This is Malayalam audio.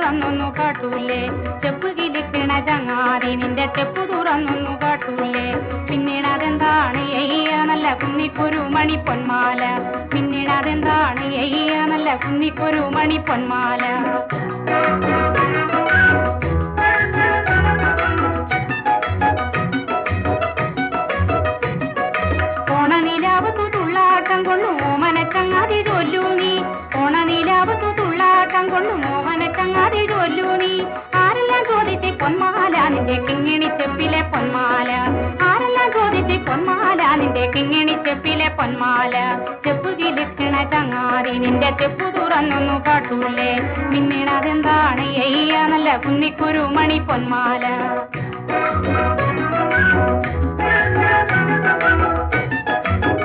തുറന്നൊന്നു കാട്ടൂലേ ചെപ്പ് കിലിക്കണ ചങ്ങാതി നിന്റെ ചെപ്പ് തുറന്നൊന്നു കാട്ടൂലേ പിന്നീട് അതെന്താണ് എയ്യ നല്ല കുന്നിക്കൊരു മണി പൊന്മാല പിന്നീട് അതെന്താണ് എയ്യ നല്ല കുന്നിക്കൊരു മണി പൊന്മാല ഓണനിലാവത്തു തുള്ളാട്ടം കൊണ്ടു മോമനച്ചങ്ങാതി ചൊല്ലൂ നീ ഓണനിലാവത്തു തുള്ളാട്ടം കൊണ്ടു മോഹനച്ചങ്ങാതി ചൊല്ലൂ നീ ആരെല്ലാം ചോദിച്ച് പൊന്മാല നിന്റെ കിങ്ങിണി ചെപ്പിലെ പൊന്മാല ആരെല്ലാം ചോദിച്ച് പൊന്മാല നിന്റെ കിങ്ങിണി ചെപ്പിലെ പൊന്മാല ചെപ്പ് കിലിക്കണ ചങ്ങാതി നിന്റെ ചെപ്പ് തുറന്നൊന്നു കാട്ടൂലേ പിന്നീട് അതെന്താണ് എയ്യ നല്ല കുന്നിക്കൊരു മണി പൊന്മാല